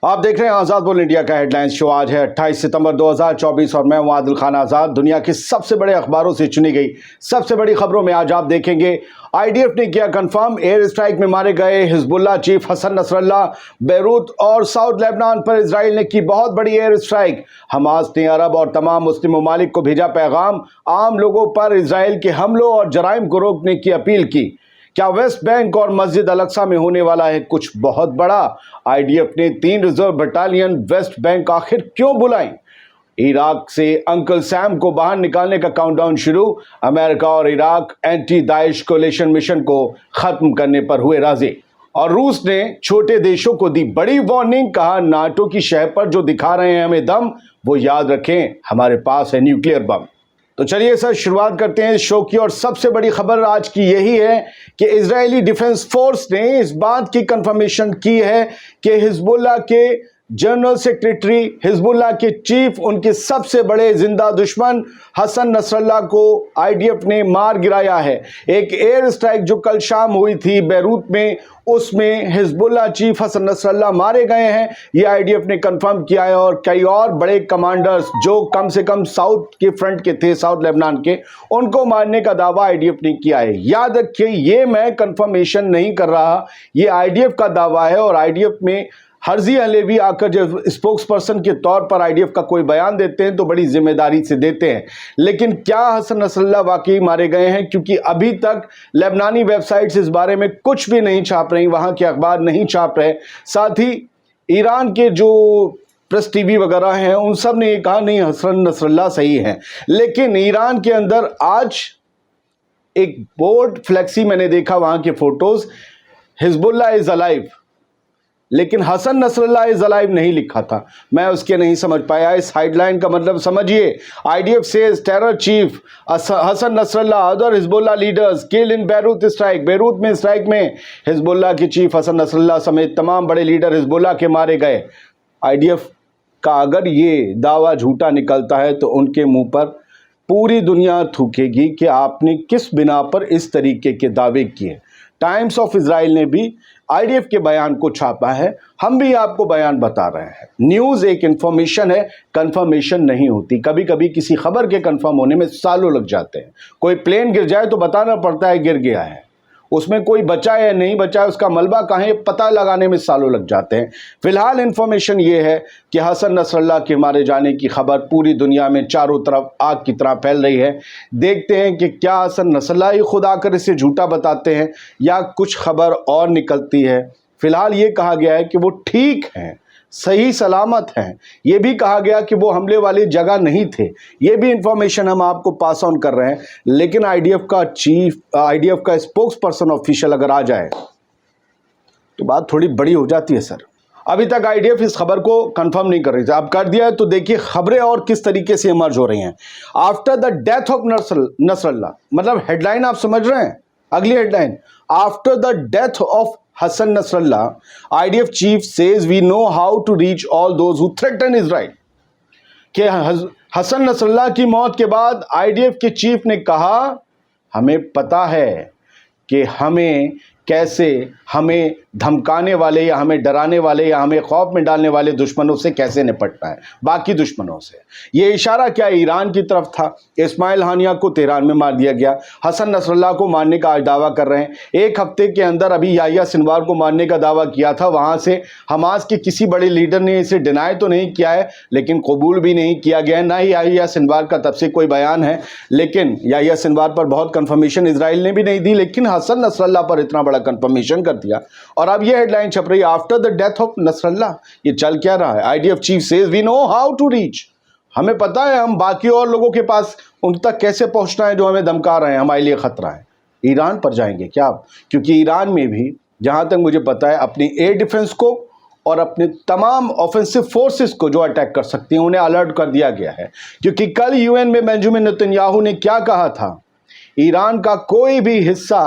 आप देख रहे हैं आज़ाद बोल इंडिया का हेडलाइंस शो। आज है 28 सितंबर 2024 और मैं हूं आदिल खान आज़ाद। दुनिया के सबसे बड़े अखबारों से चुनी गई सबसे बड़ी खबरों में आज आप देखेंगे आईडीएफ ने किया कंफर्म, एयर स्ट्राइक में मारे गए Hezbollah chief Hassan Nasrallah. Beirut और साउथ लेबनान पर इजराइल ने की बहुत बड़ी एयर स्ट्राइक। हमास ने अरब और तमाम मुस्लिम ममालिक को भेजा पैगाम, आम लोगों पर इजराइल के हमलों और जराइम को रोकने की अपील की। क्या वेस्ट बैंक और मस्जिद अल-अक्सा में होने वाला है कुछ बहुत बड़ा? आईडीएफ ने 3 रिजर्व बटालियन वेस्ट बैंक आखिर क्यों बुलाई? इराक से अंकल सैम को बाहर निकालने का काउंटडाउन शुरू। अमेरिका और Iraq anti Daesh coalition mission को खत्म करने पर हुए राजी। और रूस ने छोटे देशों को दी बड़ी वार्निंग, कहा नाटो की शह पर जो दिखा रहे हैं हमें दम, वो याद रखें हमारे पास है न्यूक्लियर बम। तो चलिए सर शुरुआत करते हैं इस शो की। और सबसे बड़ी खबर आज की यही है कि इजरायली डिफेंस फोर्स ने इस बात की कंफर्मेशन की है कि हिजबुल्लाह के जनरल सेक्रेटरी, हिजबुल्लाह के चीफ, उनके सबसे बड़े जिंदा दुश्मन हसन नसरल्लाह को आईडीएफ ने मार गिराया है। एक एयर स्ट्राइक जो कल शाम हुई थी बेरूत में, उसमें हिजबुल्लाह चीफ हसन नसरल्लाह मारे गए हैं, ये आईडीएफ ने कंफर्म किया है। और कई और बड़े कमांडर्स जो कम से कम साउथ के फ्रंट के थे, साउथ लेबनान के, उनको मारने का दावा आईडीएफ ने किया है। याद रखिए, ये मैं कंफर्मेशन नहीं कर रहा, ये आईडीएफ का दावा है। और आईडीएफ में हर्जी हलेवी आकर जब स्पोक्स पर्सन के तौर पर आईडीएफ का कोई बयान देते हैं तो बड़ी जिम्मेदारी से देते हैं। लेकिन क्या हसन नसरल्लाह वाकई मारे गए हैं? क्योंकि अभी तक लेबनानी वेबसाइट्स इस बारे में कुछ भी नहीं छाप रही, वहां के अखबार नहीं छाप रहे। साथ ही ईरान के जो प्रेस टीवी वगैरह हैं उन सब ने ये कहा नहीं, हसन नसरल्लाह सही है। लेकिन ईरान के अंदर आज एक बोर्ड फ्लेक्सी मैंने देखा, वहां के फोटोज, हिजबुल्लाह इज अलाइव, लेकिन हसन नसरल्लाह इज अलाइव नहीं लिखा था। मैं उसके नहीं समझ पाया इस हेडलाइन का मतलब। समझिए, IDF says terror chief Hassan Nasrallah other Hezbollah leaders killed in Beirut strike. Beirut में स्ट्राइक में हिजबुल्लाह के चीफ हसन नसरल्लाह समेत तमाम बड़े लीडर हिजबुल्लाह के मारे गए। आईडीएफ का अगर ये दावा झूठा निकलता है तो उनके मुंह पर पूरी दुनिया थूकेगी कि आपने किस बिना पर इस तरीके के दावे किए। टाइम्स ऑफ इजराइल ने भी आईडीएफ के बयान को छापा है, हम भी आपको बयान बता रहे हैं। न्यूज़ एक इंफॉर्मेशन है, कंफर्मेशन नहीं होती। कभी कभी किसी खबर के कंफर्म होने में सालों लग जाते हैं। कोई प्लेन गिर जाए तो बताना पड़ता है गिर गया है, उसमें कोई बचा है या नहीं बचा है, उसका मलबा कहाँ है, पता लगाने में सालों लग जाते हैं। फिलहाल इंफॉर्मेशन ये है कि हसन नसरल्लाह के मारे जाने की खबर पूरी दुनिया में चारों तरफ आग की तरह फैल रही है। देखते हैं कि क्या हसन नसरल्लाह ही खुद आकर इसे झूठा बताते हैं या कुछ खबर और निकलती है। फिलहाल ये कहा गया है कि वो ठीक हैं, सही सलामत हैं। ये भी कहा गया कि वो हमले वाली जगह नहीं थे। ये भी इंफॉर्मेशन हम आपको पास ऑन कर रहे हैं। लेकिन आईडीएफ का चीफ, आईडीएफ का स्पोक्स पर्सन ऑफिशियल अगर आ जाए तो बात थोड़ी बड़ी हो जाती है सर। अभी तक आईडीएफ इस खबर को कंफर्म नहीं कर रही थी, अब कर दिया है। तो देखिए खबरें और किस तरीके से इमर्ज हो रही हैं। After the death of Nasrallah, मतलब हेडलाइन आप समझ रहे हैं। अगली headline, after the death of Hassan Nasrallah, IDF chief says we know how to reach all those who threaten Israel। कि हसन नसरल्लाह की मौत के बाद आईडीएफ के चीफ ने कहा हमें पता है कि हमें कैसे हमें धमकाने वाले या हमें डराने वाले या हमें खौफ में डालने वाले दुश्मनों से कैसे निपटना है, बाकी दुश्मनों से। ये इशारा क्या ईरान की तरफ था। इस्माइल हानिया को तेहरान में मार दिया गया, हसन नसरल्लाह को मारने का आज दावा कर रहे हैं। एक हफ्ते के अंदर अभी याहिया सिनवार को मारने का दावा किया था। वहाँ से हमास के किसी बड़े लीडर ने इसे डिनाई तो नहीं किया है, लेकिन कबूल भी नहीं किया गया है। ना ही याहिया सिनवार का तब से कोई बयान है, लेकिन याहिया सिनवार पर बहुत कंफर्मेशन इजराइल ने भी नहीं दी, लेकिन हसन नसरल्लाह पर इतना बड़ा कंफर्मेशन कर दिया। और अब ये हेडलाइन छप रही है after the death of Nasrallah. ये चल क्या रहा है? IDF chief says we know how to reach. हमें पता है हम बाकी और लोगों के पास उन तक कैसे पहुंचना है जो हमें धमका रहे हैं, हमारे लिए खतरा है। ईरान पर जाएंगे क्या आप? क्योंकि ईरान में भी जहां तक मुझे पता है अपनी एयर डिफेंस को और अपने तमाम ऑफेंसिव फोर्सेस को जो अटैक कर सकती हैं उन्हें अलर्ट कर दिया गया है। क्योंकि कल यूएन में बेंजामिन नेतन्याहू ने क्या कहा था, ईरान का कोई भी हिस्सा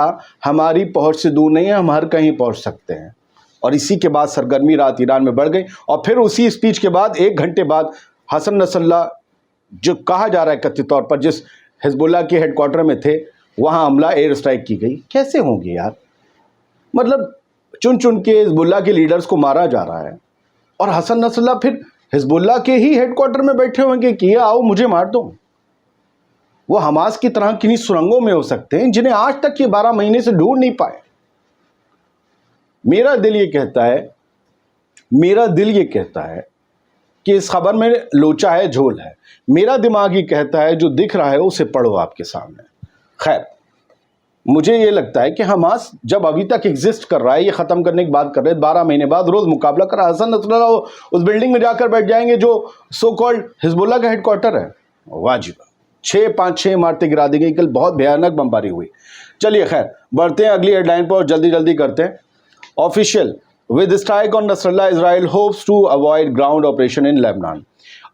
हमारी पहुंच से दूर नहीं है, हम हर कहीं पहुंच सकते हैं। और इसी के बाद सरगर्मी रात ईरान में बढ़ गई। और फिर उसी स्पीच के बाद 1 घंटे बाद हसन नसरल्लाह, जो कहा जा रहा है कथित तौर पर जिस हिजबुल्लाह के हेडक्वार्टर में थे, वहां हमला, एयर स्ट्राइक की गई। कैसे होंगे यार? मतलब चुन चुन के हिजबुल्लाह के लीडर्स को मारा जा रहा है और हसन नसरल्लाह फिर हिजबुल्लाह के ही हेडक्वार्टर में बैठे होंगे कि आओ मुझे मार दो। वो हमास की तरह किन्हीं सुरंगों में हो सकते हैं जिन्हें आज तक ये 12 महीने से ढूंढ नहीं पाए। मेरा दिल ये कहता है कि इस खबर में लोचा है, झोल है। मेरा दिमाग ये कहता है जो दिख रहा है उसे पढ़ो आपके सामने। खैर, मुझे ये लगता है कि हमास जब अभी तक एग्जिस्ट कर रहा है, ये ख़त्म करने की बात कर रहे हैं, 12 महीने बाद रोज़ मुकाबला कर रहा है। हसन नसरल्लाह उस बिल्डिंग में जाकर बैठ जाएंगे जो सो कॉल्ड हिजबुल्लाह का हेडक्वार्टर है। वाजिब 5-6 इमारतें गिरा दी गई। कल बहुत भयानक बमबारी हुई। चलिए खैर, बढ़ते हैं अगली हेडलाइन पर और जल्दी करते हैं। Official with strike on Nasrallah, Israel hopes to avoid ground operation in Lebanon.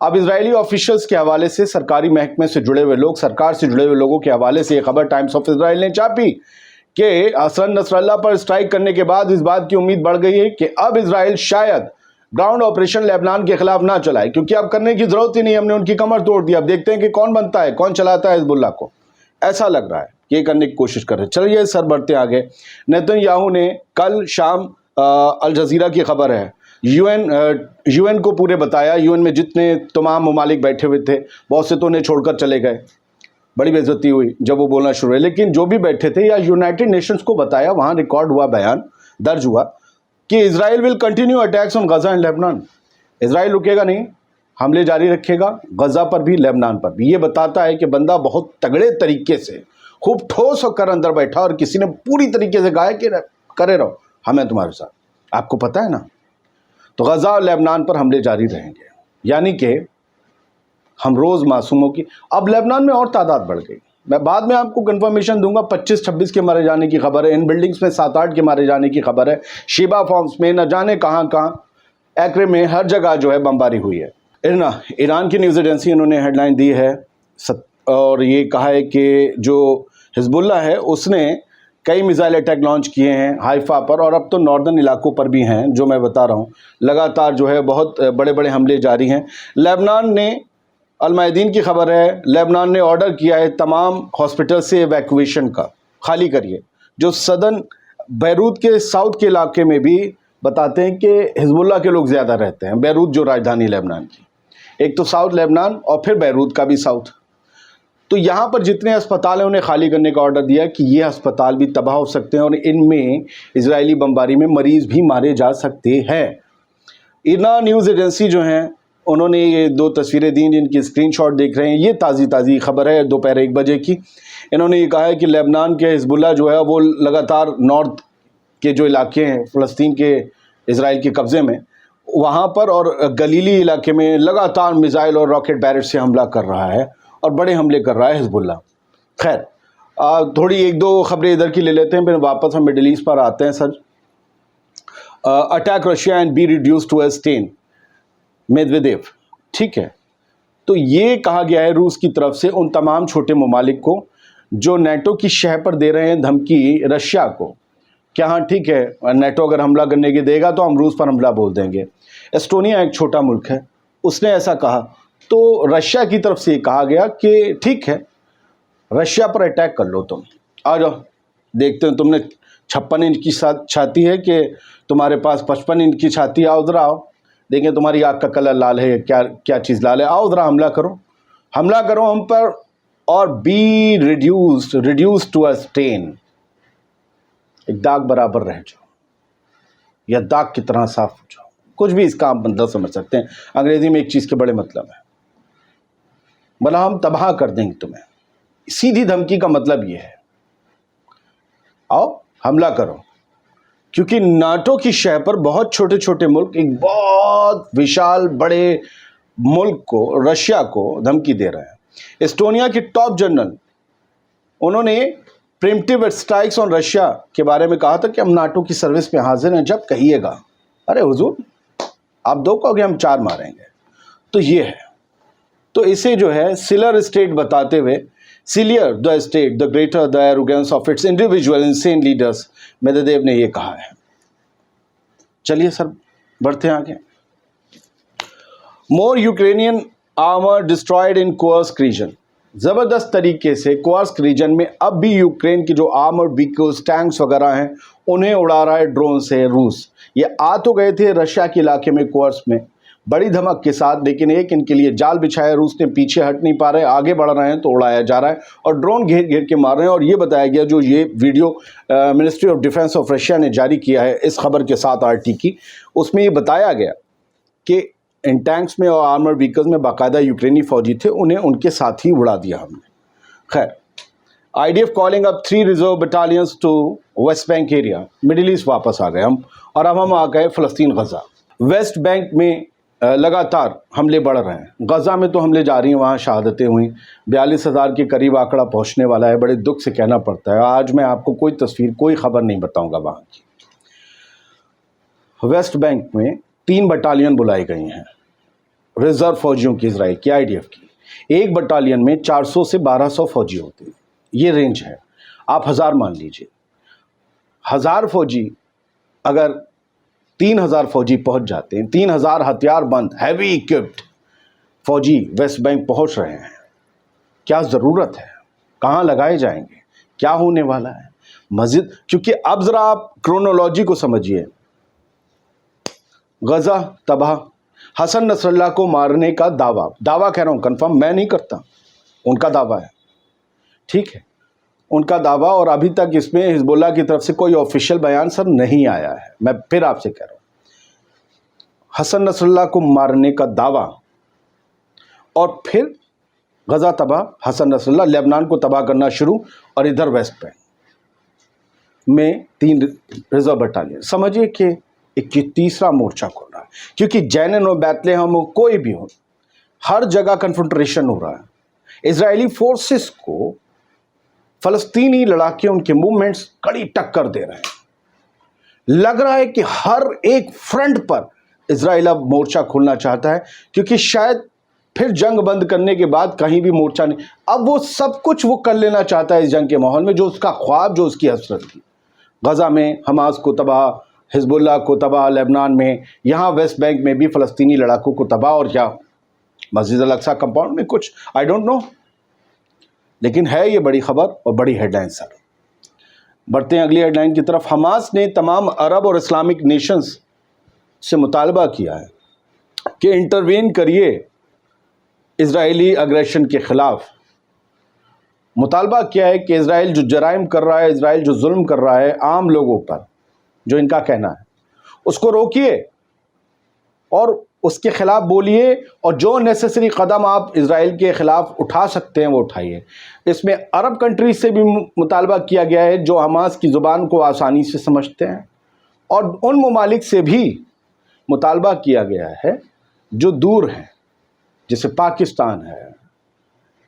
अब इजरायली ऑफिशियल्स के हवाले से, सरकारी महकमे से जुड़े हुए लोग, सरकार से जुड़े हुए लोगों के हवाले से ये खबर टाइम्स ऑफ इजराइल ने छापी कि हसन नसरल्लाह पर स्ट्राइक करने के बाद इस बात की उम्मीद बढ़ गई है कि अब इजराइल शायद ग्राउंड ऑपरेशन लेबनान के खिलाफ ना चलाए, क्योंकि अब करने की जरूरत ही नहीं, हमने उनकी कमर तोड़ दी। अब देखते हैं कि कौन बनता है, कौन चलाता है हिजबुल्लाह को। ऐसा लग रहा है ये करने की कोशिश कर रहे हैं। चलिए सर, बढ़ते आगे। नेतन्याहू ने कल शाम अल जजीरा की खबर है, यूएन को पूरे बताया। यूएन में जितने तमाम ममालिक बैठे हुए थे, बहुत से तो उन्हें छोड़कर चले गए, बड़ी बेइज्जती हुई जब वो बोलना शुरू हुए। लेकिन जो भी बैठे थे, या यूनाइटेड नेशंस को बताया, वहाँ रिकॉर्ड हुआ, बयान दर्ज हुआ कि Israel will continue attacks on Gaza and Lebanon. Israel रुकेगा नहीं, हमले जारी रखेगा, गजा पर भी, लेबनान पर भी। ये बताता है कि बंदा बहुत तगड़े तरीके से, खूब ठोस होकर अंदर बैठा, और किसी ने पूरी तरीके से कहा कि करे रहो, हमें तुम्हारे साथ, आपको पता है ना। तो गजा और लेबनान पर हमले जारी रहेंगे, यानी कि हम रोज़ मासूमों की, अब लेबनान में और तादाद बढ़ गई। मैं बाद में आपको कंफर्मेशन दूंगा। 25-26 के मारे जाने की खबर है, इन बिल्डिंग्स में 7-8 के मारे जाने की खबर है, शिबा फॉर्म्स में, न जाने कहाँ, एक्रे में, हर जगह जो है बमबारी हुई है। ईरान की न्यूज़ एजेंसी, इन्होंने हेडलाइन दी है और ये कहा है कि जो हिजबुल्लाह है उसने कई मिसाइल अटैक लॉन्च किए हैं हाइफा पर, और अब तो नॉर्दर्न इलाकों पर भी हैं, जो मैं बता रहा हूँ। लगातार जो है बहुत बड़े बड़े हमले जारी हैं। लेबनान ने, अल-मायदीन की खबर है, लेबनान ने ऑर्डर किया है तमाम हॉस्पिटल से एवैक्यूएशन का, खाली करिए। जो सदर्न बैरूत के साउथ के इलाके में भी बताते हैं कि हिजबुल्लाह के लोग ज़्यादा रहते हैं। बैरूत जो राजधानी लेबनान की, एक तो साउथ लेबनान और फिर बैरूत का भी साउथ। तो यहाँ पर जितने अस्पताल हैं उन्हें खाली करने का ऑर्डर दिया कि ये अस्पताल भी तबाह हो सकते हैं और इनमें इजरायली बमबारी में मरीज़ भी मारे जा सकते हैं। इरना न्यूज़ एजेंसी जो हैं, उन्होंने ये 2 तस्वीरें दी जिनकी स्क्रीनशॉट देख रहे हैं। ये ताज़ी खबर है, दोपहर 1 बजे की। इन्होंने ये कहा है कि लेबनान के हिजबुल्लाह जो है वो लगातार नॉर्थ के जो इलाके हैं फ़लस्तीन के, इजराइल के कब्ज़े में, वहाँ पर और गलीली इलाके में लगातार मिसाइल और रॉकेट बैरेट से हमला कर रहा है और बड़े हमले कर रहा है हिजबुल्लाह। खैर, थोड़ी 1-2 खबरें इधर की ले लेते हैं, फिर वापस हम मिडिल ईस्ट पर आते हैं। Sir, attack Russia and be reduce to a stain, Medvedev, ठीक है। तो ये कहा गया है रूस की तरफ से उन तमाम छोटे ममालिक को जो नेटो की शह पर दे रहे हैं धमकी रशिया को, क्या हाँ ठीक है, नेटो अगर हमला करने की देगा तो हम रूस पर हमला बोल देंगे। एस्टोनिया एक छोटा मुल्क है, उसने ऐसा कहा, तो रशिया की तरफ से कहा गया कि ठीक है, रशिया पर अटैक कर लो, तुम आ जाओ, देखते हैं तुमने 56 इंच की छाती है कि तुम्हारे पास 55 इंच की छाती, आओ ज़रा आओ, देखें तुम्हारी आँख का कलर लाल है, क्या चीज़ लाल है, आओ ज़रा हमला करो हम पर, और be reduce to a stain, एक दाग बराबर रह जाओ या दाग की तरह साफ हो जाओ, कुछ भी इसका आप मतलब समझ सकते हैं। अंग्रेजी में एक चीज़ के बड़े मतलब है, भला हम तबाह कर देंगे तुम्हें, सीधी धमकी का मतलब ये है, आओ हमला करो। क्योंकि नाटो की शह पर बहुत छोटे छोटे मुल्क एक बहुत विशाल बड़े मुल्क को, रशिया को धमकी दे रहे हैं। एस्टोनिया के टॉप जनरल, उन्होंने प्रिम्प्टिव स्ट्राइक्स ऑन रशिया के बारे में कहा था कि हम नाटो की सर्विस में हाजिर हैं जब कहिएगा। अरे हुजूर, आप 2 कहोगे हम 4 मारेंगे। तो ये है, तो इसे जो है सिलर स्टेट बताते हुए, sillier the state the greater the arrogance of its individual insane leaders, Medvedev ने ये कहा है। चलिए सर, बढ़ते हैं आगे। More Ukrainian armour destroyed in Kursk region, ज़बरदस्त तरीके से कुर्स्क रीजन में अब भी यूक्रेन की जो आर्मर्ड व्हीकल्स, टैंक्स वगैरह हैं, उन्हें उड़ा रहा है ड्रोन से रूस। ये आ तो गए थे रशिया के इलाके में, कुर्स्क में, बड़ी धमक के साथ, लेकिन एक इनके लिए जाल बिछाया रूस ने, पीछे हट नहीं पा रहे, आगे बढ़ रहे हैं तो उड़ाया जा रहा है और ड्रोन घेर घेर के मार रहे हैं। और ये बताया गया, जो ये video ministry of defence of Russia ने जारी किया है इस खबर के साथ RT की, उसमें ये बताया गया कि इन टैंक्स में और आर्मर्ड व्हीकल्स में बाकायदा यूक्रेनी फौजी थे, उन्हें उनके साथ ही उड़ा दिया हमने। खैर, IDF calling up 3 reserve battalions to West Bank area. Middle East वापस आ गए हम, और अब हम आ गए फ़लस्तीन गज़ा। वेस्ट बैंक में लगातार हमले बढ़ रहे हैं। गज़ा में तो हमले जारी हैं, वहाँ शहादतें हुई, 42,000 के करीब आंकड़ा पहुँचने वाला है। बड़े दुख से कहना पड़ता है। आज मैं आपको कोई तस्वीर, कोई खबर नहीं बताऊँगा वहाँ की। वेस्ट बैंक में 3 बटालियन बुलाई गई हैं रिजर्व फौजियों की, इजराइल की, IDF की। एक बटालियन में 400 से 1200 फौजी होते हैं, ये रेंज है। आप 1000 मान लीजिए, 1000 फौजी, अगर 3000 फौजी पहुंच जाते हैं, 3000 हथियार बंद हैवी इक्विप्ड फौजी वेस्ट बैंक पहुंच रहे हैं। क्या ज़रूरत है? कहाँ लगाए जाएंगे? क्या होने वाला है? मस्जिद, क्योंकि अब ज़रा आप क्रोनोलॉजी को समझिए। गज़ा तबाह, हसन नसरल्लाह को मारने का दावा कह रहा हूँ, कंफर्म मैं नहीं करता, उनका दावा है, ठीक है, उनका दावा। और अभी तक इसमें हिजबुल्लाह की तरफ से कोई ऑफिशियल बयान सर नहीं आया है। मैं फिर आपसे कह रहा हूँ, हसन नसरल्लाह को मारने का दावा, और फिर गज़ा तबाह, हसन नसरल्लाह लेबनान को तबाह करना शुरू, और इधर वेस्ट बैंक में 3 रिजर्व बटालियन। समझिए कि एक तीसरा मोर्चा खोल रहा है, क्योंकि जैनन हो, बैतलेहम हो, कोई भी हो, हर जगह कन्फ्रंटेशन हो रहा है। इजरायली फोर्सेस को फ़लस्तीनी लड़ाके, उनके मूवमेंट्स कड़ी टक्कर दे रहे हैं। लग रहा है कि हर एक फ्रंट पर इजराइल अब मोर्चा खोलना चाहता है, क्योंकि शायद फिर जंग बंद करने के बाद कहीं भी मोर्चा नहीं, अब वो सब कुछ वो कर लेना चाहता है इस जंग के माहौल में, जो उसका ख्वाब, जो उसकी हसरत थी। गज़ा में हमास को तबाह, हिजबुल्लाह को तबाह, लेबनान में, यहाँ वेस्ट बैंक में भी फ़लस्तीनी लड़ाकों को तबाह, और क्या मस्जिद अल अक्सा कंपाउंड में कुछ, आई डोंट नो, लेकिन है ये बड़ी खबर और बड़ी हेडलाइन सर। बढ़ते हैं अगली हेडलाइन की तरफ। हमास ने तमाम अरब और इस्लामिक नेशंस से मुतालबा किया है कि इंटरवेन करिए इजरायली अग्रेशन के ख़िलाफ़। मुतालबा किया है कि इजराइल जो जराइम कर रहा है, इजराइल जो जुल्म कर रहा है आम लोगों पर, जो इनका कहना है, उसको रोकिए और उसके ख़िलाफ़ बोलिए, और जो नेसेसरी कदम आप इजराइल के ख़िलाफ़ उठा सकते हैं वो उठाइए। इसमें अरब कंट्रीज से भी मुतालबा किया गया है जो हमास की ज़ुबान को आसानी से समझते हैं, और उन ममालिक से भी मुतालबा किया गया है जो दूर हैं, जैसे पाकिस्तान है,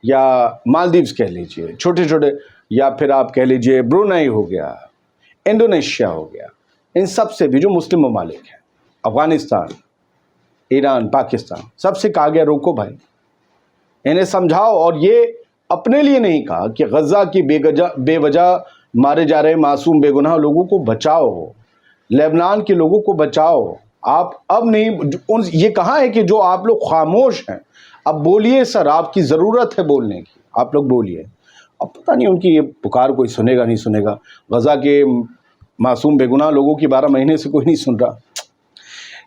या मालदीव्स कह लीजिए, छोटे छोटे, या फिर आप कह लीजिए ब्रुनई हो गया, इंडोनेशिया हो गया, इन सब से भी जो मुस्लिम ममालिक हैं, अफ़गानिस्तान, ईरान, पाकिस्तान, सबसे कहा गया रोको भाई, इन्हें समझाओ। और ये अपने लिए नहीं कहा कि गज़ा की बेवजह मारे जा रहे मासूम बेगुनाह लोगों को बचाओ, लेबनान के लोगों को बचाओ। आप अब नहीं, ये कहा है कि जो आप लोग खामोश हैं, अब बोलिए सर, आपकी ज़रूरत है बोलने की, आप लोग बोलिए। अब पता नहीं उनकी ये पुकार कोई सुनेगा नहीं सुनेगा। गज़ा के मासूम बेगुनाह लोगों की 12 महीने से कोई नहीं सुन रहा।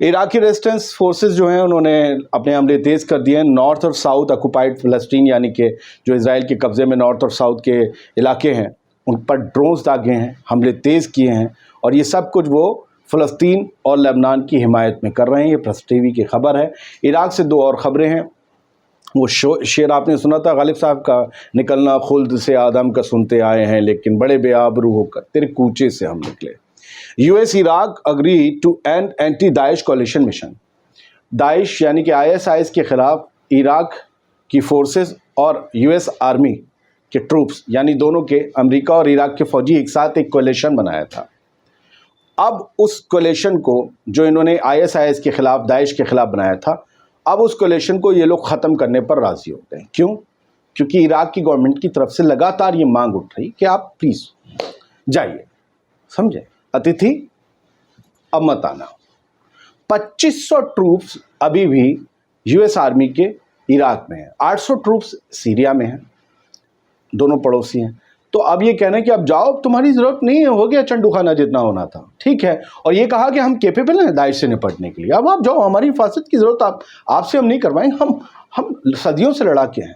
इराकी रेजिस्टेंस फोर्सेस जो हैं उन्होंने अपने हमले तेज़ कर दिए हैं। नॉर्थ और साउथ ऑक्युपाइड फ़लस्तीन, यानी कि जो इजराइल के कब्ज़े में नॉर्थ और साउथ के इलाके हैं, उन पर ड्रोन्स दागे हैं, हमले तेज़ किए हैं, और ये सब कुछ वो फ़लस्तीन और लेबनान की हिमायत में कर रहे हैं। ये प्रेस टीवी की खबर है। इराक से 2 और ख़बरें हैं। वो शेर आपने सुना था गालिब साहब का, निकलना खुल्द से आदम का सुनते आए हैं, लेकिन बड़े बेआबरू होकर तेरे कूचे से हम निकले। US Iraq agree to end anti Daesh coalition mission. Daesh यानी कि ISIS के ख़िलाफ़ इराक की फोर्सेस और US आर्मी के ट्रूप्स, यानी दोनों के, अमेरिका और इराक के फ़ौजी एक साथ एक कोलिशन बनाया था। अब उस कोलिशन को, जो इन्होंने ISIS के ख़िलाफ़, दाइश के ख़िलाफ़ बनाया था, अब उस कोलिशन को ये लोग ख़त्म करने पर राज़ी हो गए। क्यों? क्योंकि इराक की गवर्नमेंट की तरफ से लगातार ये मांग उठ रही कि आप प्लीज़ जाइए, समझे, अतिथि अब मत आना। 2500 ट्रूप्स अभी भी US आर्मी के इराक में हैं, 800 ट्रूप्स सीरिया में हैं, दोनों पड़ोसी हैं। तो अब ये कहना है कि अब जाओ, तुम्हारी ज़रूरत नहीं है, हो गया चंडू खाना जितना होना था, ठीक है। और ये कहा कि हम कैपेबल हैं दाइश से निपटने के लिए, अब आप जाओ, हमारी हिफाजत की ज़रूरत आपसे हम नहीं करवाएंगे, हम सदियों से लड़ा के हैं।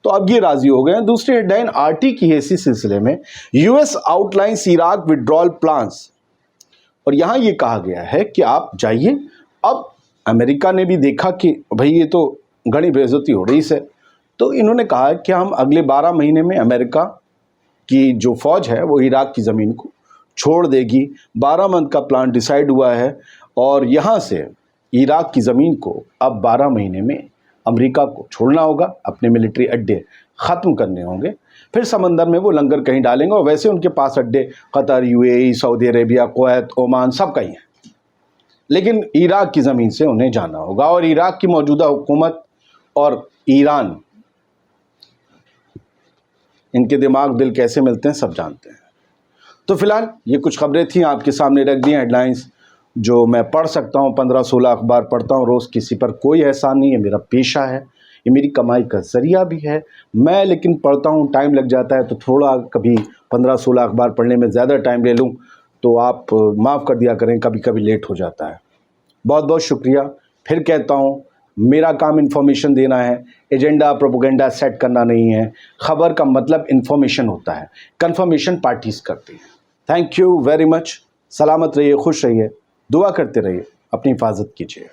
तो अब ये राजी हो गए हैं। दूसरी हेडलाइन आरटी की है इसी सिलसिले में, US outlines Iraq withdrawal plans. और यहाँ ये कहा गया है कि आप जाइए। अब अमेरिका ने भी देखा कि भाई ये तो घनी बेइज्जती हो रही है, तो इन्होंने कहा कि हम अगले 12 महीने में अमेरिका की जो फ़ौज है वो इराक की ज़मीन को छोड़ देगी। 12 मंथ का प्लान डिसाइड हुआ है और यहाँ से इराक की ज़मीन को अब 12 महीने में अमेरिका को छोड़ना होगा, अपने मिलिट्री अड्डे ख़त्म करने होंगे, फिर समंदर में वो लंगर कहीं डालेंगे। और वैसे उनके पास अड्डे Qatar, UAE, Saudi Arabia, Kuwait, Oman सब कहीं हैं, लेकिन इराक की ज़मीन से उन्हें जाना होगा। और इराक की मौजूदा हुकूमत और ईरान, इनके दिमाग दिल कैसे मिलते हैं सब जानते हैं। तो फिलहाल ये कुछ खबरें थी, आपके सामने रख दी हेडलाइंस, जो मैं पढ़ सकता हूँ। 15-16 अखबार पढ़ता हूँ रोज़, किसी पर कोई एहसान नहीं है, मेरा पेशा है, ये मेरी कमाई का ज़रिया भी है। मैं लेकिन पढ़ता हूँ, टाइम लग जाता है, तो थोड़ा कभी 15-16 अखबार पढ़ने में ज़्यादा टाइम ले लूँ तो आप माफ़ कर दिया करें, कभी कभी लेट हो जाता है। बहुत बहुत शुक्रिया। फिर कहता हूँ, मेरा काम इन्फॉर्मेशन देना है, एजेंडा प्रोपोगेंडा सेट करना नहीं है। खबर का मतलब इन्फॉर्मेशन होता है, कन्फर्मेशन पार्टीज करती हैं। Thank you very much. सलामत रहिए, खुश रहिए, दुआ करते रहिए, अपनी हिफाजत कीजिए।